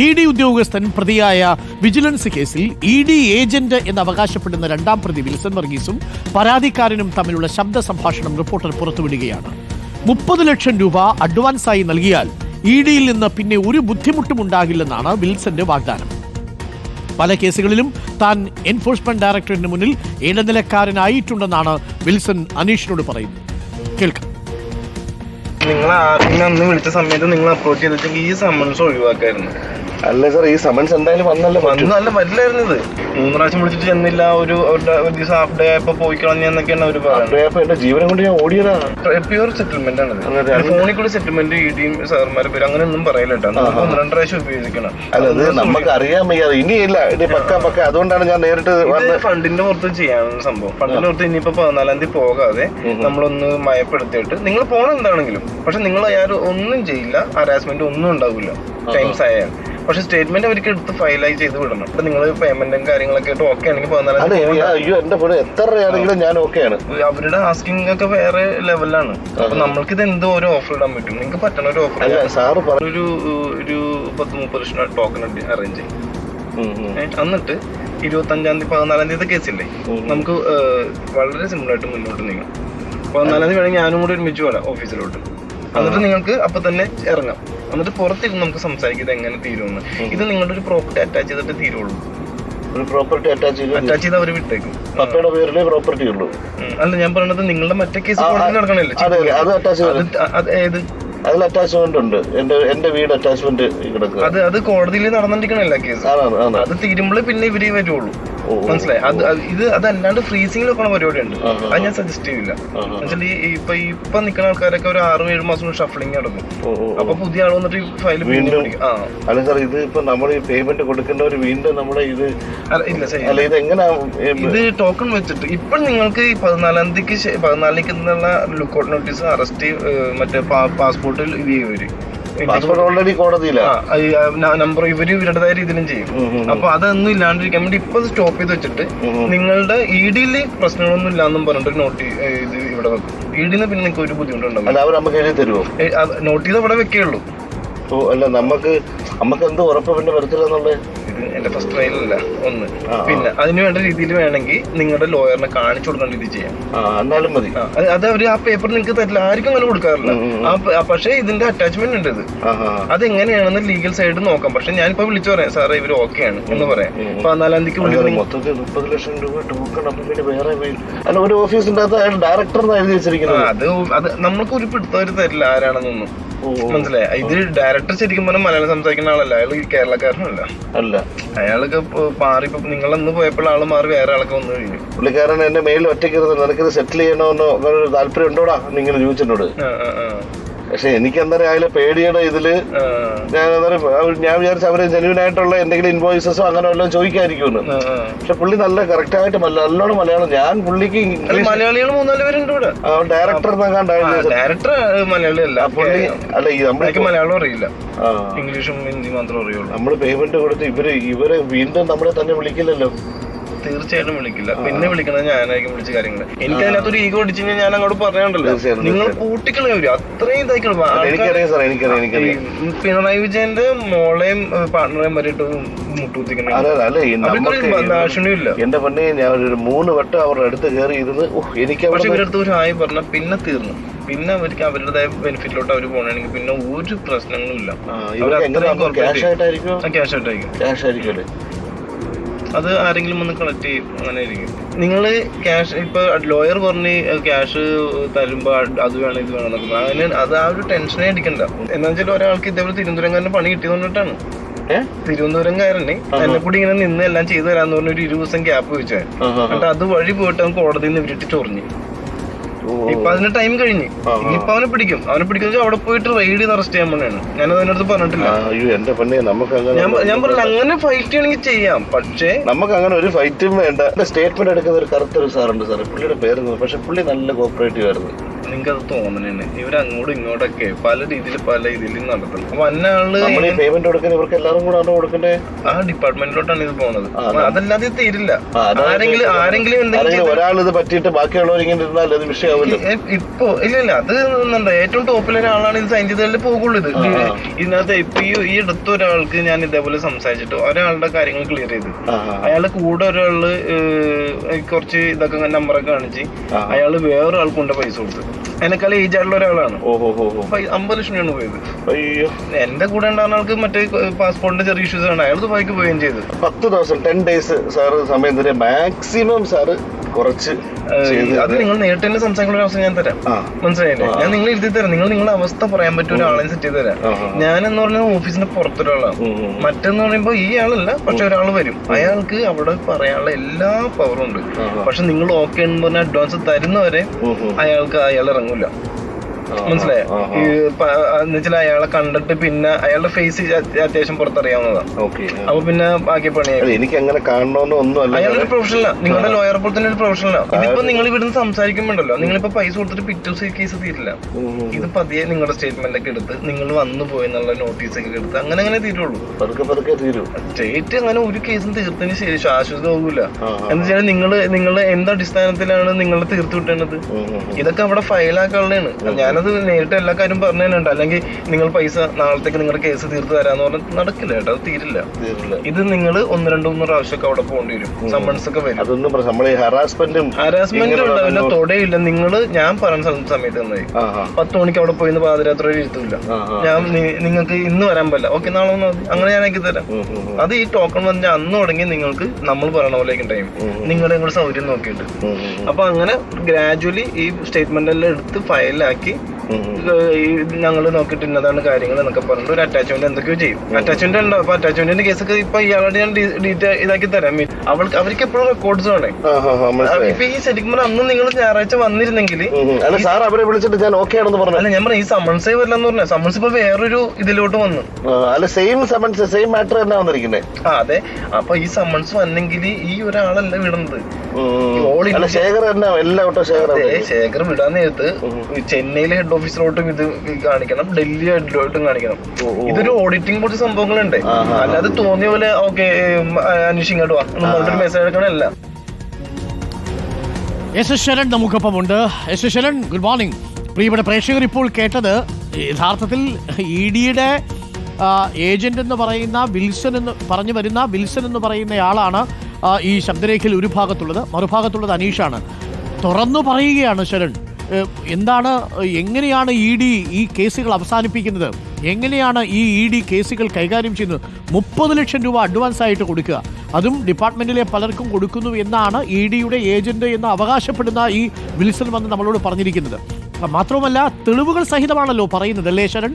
ED ഉദ്യോഗസ്ഥൻ പ്രതിയായ vigilance കേസിൽ ED ഏജന്റ് എന്ന് അവകാശപ്പെടുന്ന രണ്ടാം പ്രതി വിൽസൺ വർഗീസും പരാതിക്കാരനും തമ്മിലുള്ള ശബ്ദ സംഭാഷണം റിപ്പോർട്ടർ പുറത്തുവിടുകയാണ്. 30 ലക്ഷം രൂപ അഡ്വാൻസായി നൽകിയാൽ EDയിൽ നിന്ന് പിന്നെ ഒരു ബുദ്ധിമുട്ടും ഉണ്ടാകില്ലെന്നാണ് വിൽസന്റെ വാഗ്ദാനം. പല കേസുകളിലും താൻ എൻഫോഴ്സ്മെന്റ് ഡയറക്ടറേറ്റിന് മുന്നിൽ ഇടനിലക്കാരനായിട്ടുണ്ടെന്നാണ് വിൽസൺ അനീഷിനോട് പറയുന്നത്. കേൾക്കാം. നിങ്ങൾ ആരെങ്കിലും അന്ന് വിളിച്ച സമയത്ത് നിങ്ങൾ അപ്രോച്ച് ചെയ്തിട്ടെങ്കിൽ ഈ സമ്മൺസ് ഒഴിവാക്കായിരുന്നു. അല്ല സാർ, ഈ സമൻസ് എന്തായാലും വന്നല്ല വരില്ലായിരുന്നു. ഇത് 3 പ്രാവശ്യം വിളിച്ചിട്ട് ചെന്നില്ല. ഒരു ദിവസം ഹാഫ് ഡേ ആയപ്പോ പോയി കളഞ്ഞെന്നൊക്കെയാണ് അവര് പറയുന്നത്. എന്റെ ജീവനം കൊണ്ട് ഞാൻ ഓടിയതാണ്. പ്യൂർ സെറ്റിൽമെന്റ് ആണ്. ഫോണിൽ കൂടി സെറ്റിൽമെന്റ് EDയും സാർമാരെ പേര് അങ്ങനെ ഒന്നും പറയില്ല കേട്ടോ. 1-2 പ്രാവശ്യം ഉപയോഗിക്കണം. അല്ലത് നമുക്ക് അറിയാൻ വയ്യ. ഇനിയില്ല, ഇനി പക്ക അതുകൊണ്ടാണ് ഞാൻ നേരിട്ട് ഫണ്ടിന്റെ പുറത്ത് ചെയ്യാനുള്ള സംഭവം. ഫണ്ടിന്റെ പുറത്ത് ഇനിയിപ്പോ 14-ാം തീയതി പോകാതെ നമ്മളൊന്ന് മയപ്പെടുത്തിയിട്ട് നിങ്ങൾ പോകണം എന്താണെങ്കിലും, പക്ഷെ നിങ്ങൾ ആരും ഒന്നും ചെയ്യില്ല, ഹരാസ്മെന്റ് ഒന്നും ഉണ്ടാവില്ല ടൈംസ് ആയാൽ. പക്ഷെ സ്റ്റേറ്റ്മെന്റ് അവർക്ക് എടുത്ത് ഫയലായി ചെയ്ത് വിടണം. അപ്പൊ നിങ്ങൾ പേയ്മെന്റും കാര്യങ്ങളൊക്കെ ആയിട്ട് ഓക്കെ ആണെങ്കിൽ 14 ഞാൻ ഓക്കെയാണ്. അവരുടെ ആസ്കിംഗ് ഒക്കെ വേറെ ലെവലാണ്. അപ്പൊ നമ്മൾക്ക് ഇത് എന്തോ ഒരു ഓഫർ ഇടാൻ പറ്റും. നിങ്ങൾക്ക് പറ്റണ ഒരു ഓഫർ ഒരു 10-30 ലക്ഷം ടോക്കൺ അറേഞ്ച് ചെയ്യും. എന്നിട്ട് 25-ാം തീയതി 14-ാം തീയതി കേസില്ലേ, നമുക്ക് വളരെ സിമ്പിൾ ആയിട്ട് മുന്നോട്ട് നീങ്ങാം. 14-ാം തീയതി വേണമെങ്കിൽ ഞാനും കൂടി ഒരുമിച്ച് വരാം ഓഫീസിലോട്ട്. എന്നിട്ട് നിങ്ങൾക്ക് അപ്പൊ തന്നെ ഇറങ്ങാം. എന്നിട്ട് പുറത്തിരുന്ന് നമുക്ക് സംസാരിക്കുന്നത് എങ്ങനെ തീരുമെന്ന്. ഇത് നിങ്ങളുടെ ഒരു പ്രോപ്പർട്ടി അറ്റാച്ച് ചെയ്തിട്ട് തീരുള്ളൂ. ഒരു പ്രോപ്പർട്ടി അറ്റാച്ച് ചെയ്ത് അവർ വിട്ടേക്കും. പപ്പയുടെ പേരിലേ പ്രോപ്പർട്ടി ഉള്ളൂ. അല്ല, ഞാൻ പറയണത് നിങ്ങളുടെ മറ്റേ കേസ് നടക്കണല്ലേ, ഏത് അതിൽ അറ്റാച്ച്മെന്റ് ഉണ്ട്. എന്റെ വീട് അറ്റാച്ച്മെന്റ് കിടക്കുക. അത് കോടതിയിൽ നടന്നിരിക്കണല്ല കേസ്. അത് തീരുമ്പോൾ പിന്നെ ഇവര് വരുള്ളൂ. മനസ്സിലായി? അതല്ലാണ്ട് ഫ്രീസിംഗിൽ വെക്കണ പരിപാടി ഉണ്ട്. അത് ഞാൻ സജസ്റ്റ് ചെയ്യില്ല. എന്നുവെച്ചാൽ ഇപ്പൊ നിൽക്കുന്ന ആൾക്കാരൊക്കെ ഒരു 6-7 മാസം ഷഫ്ലിംഗ് നടക്കും. അപ്പൊ പുതിയ ആൾ വന്നിട്ട് ഈ ഫയൽ വീണ്ടും. അല്ല സാർ, ഇത് ഇപ്പൊ നമ്മൾ ഈ പേയ്മെന്റ് കൊടുക്കേണ്ടവർ വീണ്ടും നമ്മുടെ ഇത് ഇത് എങ്ങനെ ഇത് ടോക്കൺ വെച്ചിട്ട് ഇപ്പൊ നിങ്ങൾക്ക് 14-ാം തീയതിക്ക് ലുക്കൗട്ട് നോട്ടീസ്, അറസ്റ്റ്, മറ്റേ പാസ്പോർട്ടിൽ ഇത് ചെയ്യും. ഓൾറെഡി കോടതിയിലാണ് നമ്പർ ഇവരുടേതായ രീതിയിലും ചെയ്യും. അപ്പൊ അതൊന്നും ഇല്ലാണ്ടിരിക്കാൻ വേണ്ടി ഇപ്പൊ സ്റ്റോപ്പ് ചെയ്ത് വെച്ചിട്ട് നിങ്ങളുടെ EDയിൽ പ്രശ്നങ്ങളൊന്നും ഇല്ലാന്നും പറഞ്ഞിട്ട് ഇത് ഇവിടെ വെക്കും. EDന്ന് പിന്നെ നിങ്ങൾക്ക് ഒരു ബുദ്ധിമുട്ടുണ്ടാവും. നോട്ടീസ് അവിടെ വെക്കുള്ളൂ. അല്ല, നമുക്ക് എന്ത് ഉറപ്പ് പിന്നെ വരത്തില്ലെന്നുള്ളത്. ഇത് എന്റെ ഫസ്റ്റ് ട്രയലല്ല ഒന്ന്. പിന്നെ അതിന് വേണ്ട രീതിയിൽ വേണമെങ്കിൽ നിങ്ങളുടെ ലോയറിനെ കാണിച്ചു കൊടുക്കേണ്ട രീതി ചെയ്യാം. എന്നാലും മതി. അത് അവര് ആ പേപ്പർ നിങ്ങൾക്ക് തരില്ല, ആർക്കും അങ്ങനെ കൊടുക്കാറില്ല. പക്ഷെ ഇതിന്റെ അറ്റാച്ച്മെന്റ് ഉണ്ട്. ഇത് അതെങ്ങനെയാണെന്ന് ലീഗൽ സൈഡ് നോക്കാം. പക്ഷെ ഞാനിപ്പോ വിളിച്ചു പറയാം, സാറേ ഇവര് ഓക്കെയാണ് എന്ന് പറയാം. 14-ാം തീയതിക്ക് മൊത്തത്തിൽ 30 ലക്ഷം രൂപ ടോക്കൺ. പിന്നെ വേറെ അല്ല, ഒരു ഓഫീസിന്റെ അകത്ത് ഡയറക്ടർ എഴുതി വെച്ചിരിക്കുന്നത്. അത് നമ്മൾക്ക് ഒരു പിടുത്തവര് തരില്ല ആരാണെന്നൊന്നും. മനസ്സിലായി? ഇത് ഡയറക്ടർ ശരിക്കും പറഞ്ഞാൽ മലയാളം സംസാരിക്കുന്ന ആളല്ല. അയാൾ കേരളക്കാരനല്ല. അയാൾക്ക് മാറി. നിങ്ങളന്ന് പോയപ്പോൾ ആള് മാറി വേറെ ആളൊക്കെ വന്നു കഴിഞ്ഞു. പുള്ളിക്കാരൻ എന്റെ മെയിൽ ഒറ്റയ്ക്ക് നിനക്കിത് സെറ്റിൽ ചെയ്യണമെന്നോ താല്പര്യം ഉണ്ടോടാ എന്നിങ്ങനെ ചോദിച്ചിട്ടുണ്ട്. പക്ഷെ എനിക്ക് എന്തായാലും അതിലെ പേടിയുടെ ഇതില് ഞാൻ വിചാരിച്ച അവര് ജെന്യൂൻ ആയിട്ടുള്ള എന്തെങ്കിലും ഇൻവോയ്സസോ അങ്ങനെ വല്ലതും ചോദിക്കാതിരിക്കുമെന്ന്. പക്ഷെ പുള്ളി നല്ല കറക്റ്റ് ആയിട്ട് നല്ലോണം മലയാളം. ഞാൻ പുള്ളിക്ക് മലയാളികൾ 3-4 പേരുണ്ട് ഇവിടെ. ഡയറക്ടർ ഡയറക്ടർ മലയാളി അല്ല. പുള്ളി അല്ല, നമ്മൾക്ക് മലയാളം അറിയില്ല, ഇംഗ്ലീഷും ഹിന്ദി മാത്രമേ അറിയുള്ളൂ. നമ്മള് പേയ്മെന്റ് കൊടുത്ത് ഇവരെ വീണ്ടും നമ്മളെ തന്നെ വിളിക്കില്ലല്ലോ. തീർച്ചയായിട്ടും വിളിക്കില്ല. പിന്നെ വിളിക്കണത് ഞാനായിരിക്കും വിളിച്ച കാര്യങ്ങൾ. എനിക്ക് അതിനകത്തൊരു ഈഗോ അടിച്ചു കഴിഞ്ഞാൽ ഞാൻ അങ്ങോട്ട് പറഞ്ഞുണ്ടല്ലോ, നിങ്ങൾ കൂട്ടിക്കളയും അത്രയും ഇതായിക്കണം. പിണറായി വിജയന്റെ മോളെയും പാർട്ണറേയും വരെയിട്ട് മുട്ടുകുത്തിക്കണം. എന്റെ പണി ഞാൻ ഒരു 3 വട്ടം അവരുടെ അടുത്ത് കയറി ഇരുന്ന് എനിക്ക്. പക്ഷെ ഇവരടുത്ത് ഒരു ഹായ് പറഞ്ഞാൽ പിന്നെ തീർന്നു. പിന്നെ അവർക്ക് അവരുടേതായ ബെനിഫിറ്റിലോട്ട് അവർ പോകണമെങ്കിൽ പിന്നെ ഒരു പ്രശ്നങ്ങളും ഇല്ല. ക്യാഷ് ആയിട്ടായിരിക്കും. അത് ആരെങ്കിലും ഒന്ന് കളക്ട് ചെയ്യും, അങ്ങനെ ആയിരിക്കും. നിങ്ങൾ ക്യാഷ് ഇപ്പൊ ലോയർ പറഞ്ഞ് ക്യാഷ് തരുമ്പോ അത് വേണം ഇത് വേണം എന്നൊക്കെ അങ്ങനെ അത് ആ ഒരു ടെൻഷനേ അടിക്കണ്ട. എന്താ വെച്ചാൽ ഒരാൾക്ക് ഇതേപോലെ തിരുവനന്തപുരംകാരന് പണി കിട്ടിയതുകൊണ്ടിട്ടാണ്. തിരുവനന്തപുരംകാരന് എന്നെ കൂടി ഇങ്ങനെ നിന്ന് എല്ലാം ചെയ്തു തരാന്ന് പറഞ്ഞ ഒരു 20 ദിവസം ഗ്യാപ്പ് വെച്ചാൽ എന്നിട്ട് അത് വഴി പോയിട്ട് അവൻ കോടതിയിൽ നിന്ന് ഇവരിട്ട് ചൊറിഞ്ഞു. ഇപ്പൊ അതിന് ടൈം കഴിഞ്ഞു. ഇനിയിപ്പൊ അവനെ പിടിക്കും. അവിടെ പോയിട്ട് റെയ്ഡ് ചെയ്ത് അറസ്റ്റ് ചെയ്യാൻ പോണെയാണ്. ഞാനത് അതിനടുത്ത് പറഞ്ഞിട്ടില്ല. ഞാൻ പറഞ്ഞു അങ്ങനെ ഫൈറ്റ് ചെയ്യണമെങ്കിൽ ചെയ്യാം, പക്ഷേ നമുക്ക് അങ്ങനെ ഒരു ഫൈറ്റും വേണ്ട. സ്റ്റേറ്റ്മെന്റ് എടുക്കുന്ന ഒരു കറുത്തൊരു സാറുണ്ട് സാർ, പുള്ളിയുടെ പേര്. പക്ഷെ പുള്ളി നല്ല കോപ്പറേറ്റീവ് ആയിരുന്നു. നിങ്ങൾക്ക് അത് തോന്നണേ ഇവർ അങ്ങോട്ടും ഇങ്ങോട്ടൊക്കെ പല രീതിയിൽ നടത്തുന്നത്. അപ്പൊ അന്നാള് പേയ്മെന്റ് കൊടുക്കാൻ ഇവർക്ക് എല്ലാവരും കൂടെ കൊടുക്കണ്ടേ? ആ ഡിപ്പാർട്ട്മെന്റിലോട്ടാണ് ഇത് പോകുന്നത്. അതല്ലാതെ തീരില്ല. ആരെങ്കിലും ഒരാൾ ഇത് പറ്റിയിട്ട് ബാക്കിയുള്ളവർ ഇങ്ങനെ ഇരുന്നാൽ അത് വിഷയമാവില്ല. ഇപ്പൊ ഇല്ല അത് ഏറ്റവും ടോപ്പിലെ ഒരാളാണ് ഇത് സൈൻ ചെയ്താലേ പോകുള്ളൂ. ഇതിനകത്ത് ഇപ്പൊ ഈ അടുത്ത ഒരാൾക്ക് ഞാൻ ഇതേപോലെ സംസാരിച്ചിട്ട് ഒരാളുടെ കാര്യങ്ങൾ ക്ലിയർ ചെയ്ത് അയാളെ കൂടെ ഒരാള് കുറച്ച് ഇതൊക്കെ നമ്പറൊക്കെ കാണിച്ച് അയാള് വേറൊരാൾക്ക് കൊണ്ട് പൈസ കൊടുത്തു. എന്നെക്കാൾ ഏജ് ആയിട്ടുള്ള ഒരാളാണ്. 50 ലക്ഷം രൂപയാണ് പോയത്. എന്റെ കൂടെ ഉണ്ടാകുന്ന ആൾക്ക് മറ്റേ പാസ്പോർട്ടിന്റെ ചെറിയ ഇഷ്യൂസ് ആണ്. അയാൾ ദുബായിക്ക് പോവുകയും ചെയ്തു. 10 ദിവസം 10 days സാറ് സമയം തരാം. മാക്സിമം സാറ് കുറച്ച് അത് നിങ്ങൾ നേരിട്ട് തന്നെ സംസാരിക്കുന്ന ഒരു അവസ്ഥ ഞാൻ തരാം. മനസ്സിലായില്ലേ? ഞാൻ നിങ്ങൾ എഴുതി തരാം. നിങ്ങളുടെ അവസ്ഥ പറയാൻ പറ്റും. ഒരാളെ സെറ്റ് ചെയ്ത് തരാം. ഞാനെന്ന് പറഞ്ഞാൽ ഓഫീസിന്റെ പുറത്തൊരാളാണ്. മറ്റെന്ന് പറയുമ്പോ ഈ ആളല്ല, പക്ഷെ ഒരാൾ വരും. അയാൾക്ക് അവിടെ പറയാനുള്ള എല്ലാ പവറും ഉണ്ട്. പക്ഷെ നിങ്ങൾ ഓക്കെ എന്ന് പറഞ്ഞാൽ അഡ്വാൻസ് തരുന്നവരെ അയാൾ ഇറങ്ങൂല. മനസ്സിലായോ? എന്നുവെച്ചാൽ അയാളെ കണ്ടിട്ട് പിന്നെ അയാളുടെ ഫേസ് അത്യാവശ്യം പുറത്തറിയാവുന്നതാണ്. അപ്പൊ പിന്നെ ബാക്കി പണിയായി. എനിക്ക് അങ്ങനെ കാണണമെന്നോ ഒന്നും. അയാളൊരു പ്രൊഫഷണലാണ്. നിങ്ങളുടെ ലോയർ പോലെ തന്നെ ഒരു പ്രൊഫഷണലാണ്. ഇതിപ്പോ നിങ്ങൾ ഇവിടുന്ന് സംസാരിക്കുമ്പോണ്ടല്ലോ, നിങ്ങളിപ്പോ പൈസ കൊടുത്തിട്ട് പിറ്റേ കേസ് തീരില്ല. ഇത് പതിയെ നിങ്ങളുടെ സ്റ്റേറ്റ്മെന്റ് ഒക്കെ എടുത്ത് നിങ്ങൾ വന്നു പോയെന്നുള്ള നോട്ടീസ് ഒക്കെ എടുത്ത് അങ്ങനെ തീരുള്ളൂ. സ്റ്റേറ്റ് അങ്ങനെ ഒരു കേസും തീർത്തതിന് ശരി ശാശ്വതമാകൂല. എന്ന് വെച്ചാൽ നിങ്ങൾ എന്ത് അടിസ്ഥാനത്തിലാണ് നിങ്ങൾ തീർത്തു വിട്ടേണ്ടത്? ഇതൊക്കെ അവിടെ ഫയലാക്കാനുള്ളതാണ്. ഞാനത് നേരിട്ട് എല്ലാ കാര്യം പറഞ്ഞു തന്നെയുണ്ട്. അല്ലെങ്കിൽ നിങ്ങൾ പൈസ നാളത്തേക്ക് നിങ്ങളുടെ കേസ് തീർത്ത് തരാന്ന് പറഞ്ഞാൽ നടക്കില്ല കേട്ടോ. അത് തീരില്ല. ഇത് നിങ്ങൾ 1-2-3 പ്രാവശ്യമൊക്കെ അവിടെ പോകേണ്ടി വരും. സമ്മൺസ് ഒക്കെ വരും. ഹറാസ്മെന്റ് ഉണ്ടാവില്ല, തൊടയില്ല. ഞാൻ പറയുന്ന സമയത്ത് തന്നായി 10 മണിക്ക് അവിടെ പോയിന്ന് പാതിരാത്രി വരെ ഇരുത്തില്ല. ഞാൻ നിങ്ങൾക്ക് ഇന്ന് വരാൻ പറ്റില്ല, ഓക്കെ നാളെ വന്നാൽ മതി, അങ്ങനെ ഞാൻ ആക്കി തരാം. അത് ഈ ടോക്കൺ പറഞ്ഞാൽ അന്ന് തുടങ്ങി നിങ്ങൾക്ക് നമ്മൾ പറയണ പോലെയൊക്കെ ടൈം നിങ്ങളുടെ കൂടെ സൗകര്യം നോക്കിയിട്ട്. അപ്പൊ അങ്ങനെ ഗ്രാജുവലി ഈ സ്റ്റേറ്റ്മെന്റ് എല്ലാം എടുത്ത് ഫയലാക്കി ഞങ്ങൾ നോക്കിയിട്ട് ഇന്നതാണ് കാര്യങ്ങൾ എന്നൊക്കെ പറഞ്ഞിട്ട് ഒരു അറ്റാച്ച്മെന്റ് എന്തൊക്കെയോ ചെയ്യും. അറ്റാച്ച്മെന്റ് ഉണ്ടാവും. അപ്പൊ അറ്റാച്ച്മെന്റിന്റെ കേസൊക്കെ ഇപ്പൊ ഇയാളോട് ഞാൻ ഡീറ്റെയിൽ ഇതാക്കി തരാം. അവർക്ക് എപ്പോഴും റെക്കോർഡ്സ് വേണേ. ഇപ്പൊ ഈ ശരിക്കും അന്ന് നിങ്ങൾ ഞായറാഴ്ച വന്നിരുന്നെങ്കിൽ അവരെ വിളിച്ചിട്ട് ഞാൻ ഓക്കെ ആണെന്ന് പറഞ്ഞു. അല്ല, ഞാൻ പറഞ്ഞ ഈ സമ്മൺസേ വരില്ലെന്ന് പറഞ്ഞ സമ്മൺസ് ഇപ്പൊ വേറൊരു ഇതിലോട്ട് വന്നു. അതെ, അപ്പൊ ഈ സമ്മൺസ് വന്നെങ്കിൽ ഈ ഒരാളല്ല വിടുന്നത്. ശേഖർ വിടാൻ നേരത്ത് ചെന്നൈയിലെ ഹെഡ് ഓഫീസിലോട്ടും ഇത് കാണിക്കണം, ഡൽഹി ഹെഡിലോട്ടും കാണിക്കണം. ഇതൊരു ഓഡിറ്റിംഗ് കുറച്ച് സംഭവങ്ങളുണ്ട്. അല്ലാതെ തോന്നിയ പോലെ ഓക്കെ അന്വേഷിച്ച് ഇങ്ങോട്ട് വാ പറഞ്ഞിട്ട് മെസ്സേജ് എടുക്കണമല്ല. എസ് ശരൺ നമുക്കൊപ്പമുണ്ട്. S Sharan, good morning. പ്രിയപ്പെട്ട പ്രേക്ഷകർ ഇപ്പോൾ കേട്ടത് യഥാർത്ഥത്തിൽ ഇ ഡിയുടെ ഏജന്റ് എന്ന് പറയുന്ന വിൽസൺ എന്ന് പറയുന്നയാളാണ് ഈ ശബ്ദരേഖയിൽ ഒരു ഭാഗത്തുള്ളത്. മറുഭാഗത്തുള്ളത് അനീഷാണ്. തുറന്നു പറയുകയാണ് ശരൺ. എങ്ങനെയാണ് ഇ ഡി ഈ കേസുകൾ അവസാനിപ്പിക്കുന്നത്? എങ്ങനെയാണ് ഈ ഇ ഡി കേസുകൾ കൈകാര്യം ചെയ്യുന്നത്? 30 ലക്ഷം രൂപ അഡ്വാൻസ് ആയിട്ട് കൊടുക്കുക, അതും ഡിപ്പാർട്ട്മെന്റിലെ പലർക്കും കൊടുക്കുന്നു എന്നാണ് ഇ ഡിയുടെ ഏജന്റ് എന്ന് അവകാശപ്പെടുന്ന ഈ വിൽസൺ വന്ന് നമ്മളോട് പറഞ്ഞിരിക്കുന്നത്. മാത്രവുമല്ല, തെളിവുകൾ സഹിതമാണല്ലോ പറയുന്നത്, അല്ലേ ശരൺ?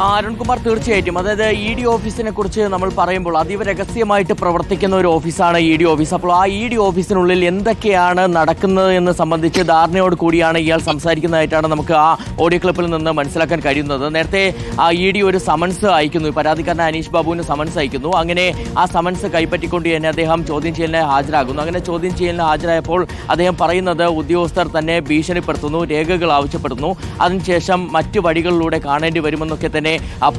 അരുൺകുമാർ, തീർച്ചയായിട്ടും. അതായത് ഇ ഡി ഓഫീസിനെ കുറിച്ച് നമ്മൾ പറയുമ്പോൾ അതീവ രഹസ്യമായിട്ട് പ്രവർത്തിക്കുന്ന ഒരു ഓഫീസാണ് ഇ ഡി ഓഫീസ്. അപ്പോൾ ആ ഇ ഡി ഓഫീസിനുള്ളിൽ എന്തൊക്കെയാണ് നടക്കുന്നത് എന്ന് സംബന്ധിച്ച് ധാരണയോട് കൂടിയാണ് ഇയാൾ സംസാരിക്കുന്നതായിട്ടാണ് നമുക്ക് ആ ഓഡിയോ ക്ലിപ്പിൽ നിന്ന് മനസ്സിലാക്കാൻ കഴിയുന്നത്. നേരത്തെ ആ ഇ ഡി ഒരു സമൻസ് അയക്കുന്നു, പരാതിക്കാരൻ അനീഷ് ബാബുവിന് സമൻസ് അയക്കുന്നു. അങ്ങനെ ആ സമൻസ് കൈപ്പറ്റിക്കൊണ്ട് തന്നെ അദ്ദേഹം ചോദ്യം ചെയ്യലിനെ ഹാജരാകുന്നു. അങ്ങനെ ചോദ്യം ചെയ്യലിന് ഹാജരായപ്പോൾ അദ്ദേഹം പറയുന്നത് ഉദ്യോഗസ്ഥർ തന്നെ ഭീഷണിപ്പെടുത്തുന്നു, രേഖകൾ ആവശ്യപ്പെടുന്നു, അതിനുശേഷം മറ്റു വഴികളിലൂടെ കാണേണ്ടി വരുമെന്നൊക്കെ തന്നെ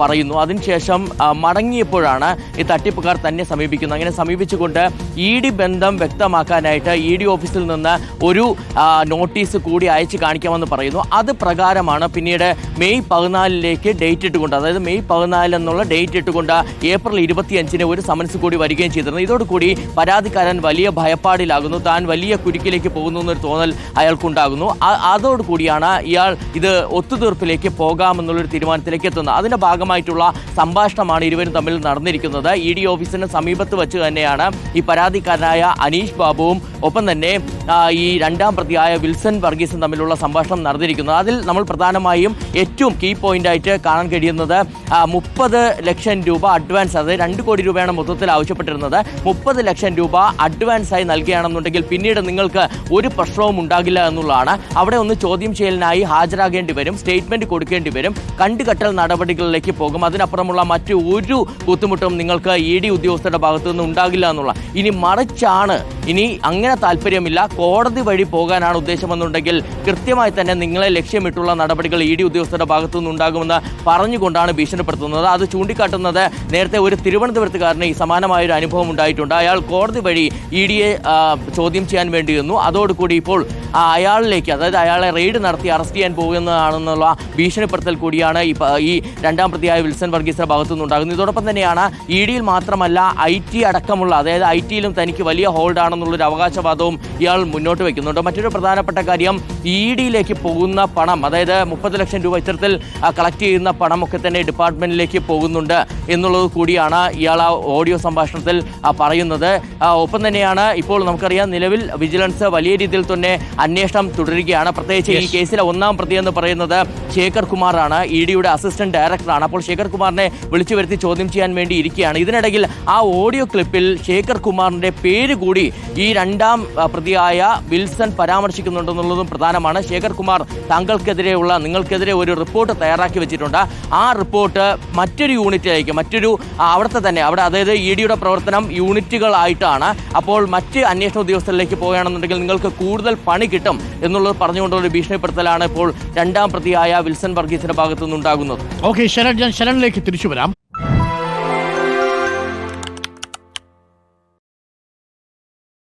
പറയുന്നു. അതിനുശേഷം മടങ്ങിയപ്പോഴാണ് ഈ തട്ടിപ്പുകാർ തന്നെ സമീപിക്കുന്നത്. അങ്ങനെ സമീപിച്ചുകൊണ്ട് ഇ ഡി ബന്ധം വ്യക്തമാക്കാനായിട്ട് ഇ ഡി ഓഫീസിൽ നിന്ന് ഒരു നോട്ടീസ് കൂടി അയച്ചു കാണിക്കാമെന്ന് പറയുന്നു. അത് പ്രകാരമാണ് പിന്നീട് മെയ് 14 ഡേറ്റ് ഇട്ടുകൊണ്ട്, അതായത് മെയ് 14 എന്നുള്ള ഡേറ്റ് ഇട്ടുകൊണ്ട് ഏപ്രിൽ 25 ഒരു സമൻസ് കൂടി വരികയും ചെയ്തിരുന്നു. ഇതോടുകൂടി പരാതിക്കാരൻ വലിയ ഭയപ്പാടിലാകുന്നു, താൻ വലിയ കുരുക്കിലേക്ക് പോകുന്നു എന്നൊരു തോന്നൽ അയാൾക്കുണ്ടാകുന്നു. അതോടുകൂടിയാണ് ഇയാൾ ഇത് ഒത്തുതീർപ്പിലേക്ക് പോകാമെന്നുള്ളൊരു തീരുമാനത്തിലേക്ക് എത്തുന്നത്. അതിന്റെ ഭാഗമായിട്ടുള്ള സംഭാഷണമാണ് ഇരുവരും തമ്മിൽ നടന്നിരിക്കുന്നത്. ഇ ഡി ഓഫീസിന് സമീപത്ത് വെച്ച് തന്നെയാണ് ഈ പരാതിക്കാരനായ അനീഷ് ബാബുവും ഒപ്പം തന്നെ ഈ രണ്ടാം പ്രതിയായ വിൽസൺ വർഗീസും തമ്മിലുള്ള സംഭാഷണം നടന്നിരിക്കുന്നത്. അതിൽ നമ്മൾ പ്രധാനമായും ഏറ്റവും കീ പോയിന്റായിട്ട് കാണാൻ കഴിയുന്നത് 30 ലക്ഷം രൂപ അഡ്വാൻസ്, അതായത് 2 കോടി രൂപയാണ് മൊത്തത്തിൽ ആവശ്യപ്പെട്ടിരുന്നത്. 30 ലക്ഷം രൂപ അഡ്വാൻസായി നൽകുകയാണെന്നുണ്ടെങ്കിൽ പിന്നീട് നിങ്ങൾക്ക് ഒരു പ്രശ്നവും ഉണ്ടാകില്ല എന്നുള്ളതാണ്. അവിടെ ഒന്ന് ചോദ്യം ചെയ്യലിനായി ഹാജരാകേണ്ടി വരും, സ്റ്റേറ്റ്മെന്റ് കൊടുക്കേണ്ടി വരും, കണ്ടുകെട്ടൽ നടപടി നടപടികളിലേക്ക് പോകും. അതിനപ്പുറമുള്ള മറ്റു ഒരു ബുദ്ധിമുട്ടും നിങ്ങൾക്ക് ED ഉദ്യോഗസ്ഥരുടെ ഭാഗത്തു നിന്ന് ഉണ്ടാകില്ല എന്നുള്ള. ഇനി മറിച്ചാണ്, ഇനി അങ്ങനെ താല്പര്യമില്ല, കോടതി വഴി പോകാനാണ് ഉദ്ദേശമെന്നുണ്ടെങ്കിൽ കൃത്യമായി തന്നെ നിങ്ങളെ ലക്ഷ്യമിട്ടുള്ള നടപടികൾ ED ഉദ്യോഗസ്ഥരുടെ ഭാഗത്തു നിന്നുണ്ടാകുമെന്ന് പറഞ്ഞുകൊണ്ടാണ് ഭീഷണിപ്പെടുത്തുന്നത്. അത് ചൂണ്ടിക്കാട്ടുന്നത് നേരത്തെ ഒരു തിരുവനന്തപുരത്തുകാരന് ഈ സമാനമായൊരു അനുഭവം ഉണ്ടായിട്ടുണ്ട്. അയാൾ കോടതി വഴി EDയെ ചോദ്യം ചെയ്യാൻ വേണ്ടിയിരുന്നു. അതോടുകൂടി ഇപ്പോൾ അയാളിലേക്ക്, അതായത് അയാളെ റെയ്ഡ് നടത്തി അറസ്റ്റ് ചെയ്യാൻ പോകുന്നതാണെന്നുള്ള ഭീഷണിപ്പെടുത്തൽ കൂടിയാണ് ഈ രണ്ടാം പ്രതിയായ വിൽസൺ വർഗീസിന്റെ ഭാഗത്തു നിന്നുണ്ടാകുന്നത്. ഇതോടൊപ്പം തന്നെയാണ് EDയിൽ മാത്രമല്ല IT അടക്കമുള്ള, അതായത് IT-യിലും തനിക്ക് വലിയ ഹോൾഡ് ആണെന്നുള്ളൊരു അവകാശവാദവും ഇയാൾ മുന്നോട്ട് വയ്ക്കുന്നുണ്ട്. മറ്റൊരു പ്രധാനപ്പെട്ട കാര്യം, EDയിലേക്ക് പോകുന്ന പണം, അതായത് 30 ലക്ഷം രൂപ ഇത്തരത്തിൽ കളക്ട് ചെയ്യുന്ന പണമൊക്കെ തന്നെ ഡിപ്പാർട്ട്മെന്റിലേക്ക് പോകുന്നുണ്ട് എന്നുള്ളത് കൂടിയാണ് ഇയാൾ ആ ഓഡിയോ സംഭാഷണത്തിൽ പറയുന്നത്. ഒപ്പം തന്നെയാണ് ഇപ്പോൾ നമുക്കറിയാം, നിലവിൽ വിജിലൻസ് വലിയ രീതിയിൽ തന്നെ അന്വേഷണം തുടരുകയാണ്. പ്രത്യേകിച്ച് ഈ കേസിലെ ഒന്നാം പ്രതി എന്ന് പറയുന്നത് ശേഖർ കുമാറാണ്, EDയുടെ അസിസ്റ്റന്റ് ഡയറക്ടറാണ്. അപ്പോൾ ശേഖർ കുമാറിനെ വിളിച്ചു വരുത്തി ചോദ്യം ചെയ്യാൻ വേണ്ടി ഇരിക്കുകയാണ്. ഇതിനിടയിൽ ആ ഓഡിയോ ക്ലിപ്പിൽ ശേഖർ കുമാറിന്റെ പേര് കൂടി ഈ രണ്ടാം പ്രതിയായ വിൽസൺ പരാമർശിക്കുന്നുണ്ടെന്നുള്ളതും പ്രധാനമാണ്. ശേഖർ കുമാർ താങ്കൾക്കെതിരെയുള്ള, നിങ്ങൾക്കെതിരെ ഒരു റിപ്പോർട്ട് തയ്യാറാക്കി വെച്ചിട്ടുണ്ട്. ആ റിപ്പോർട്ട് മറ്റൊരു യൂണിറ്റിലേക്ക്, അവിടുത്തെ തന്നെ, അതായത് EDയുടെ പ്രവർത്തനം യൂണിറ്റുകളായിട്ടാണ്. അപ്പോൾ മറ്റ് അന്വേഷണ ഉദ്യോഗസ്ഥരിലേക്ക് പോകുകയാണെന്നുണ്ടെങ്കിൽ നിങ്ങൾക്ക് കൂടുതൽ പണി കിട്ടും എന്നുള്ളത് പറഞ്ഞുകൊണ്ടുള്ള ഒരു ഭീഷണിപ്പെടുത്തലാണ് ഇപ്പോൾ രണ്ടാം പ്രതിയായ വിൽസൺ വർഗീസിന്റെ ഭാഗത്തു നിന്നുണ്ടാകുന്നത്. ഓക്കെ ശരൺ, ഞാൻ ശരണിലേക്ക് തിരിച്ചു വരാം.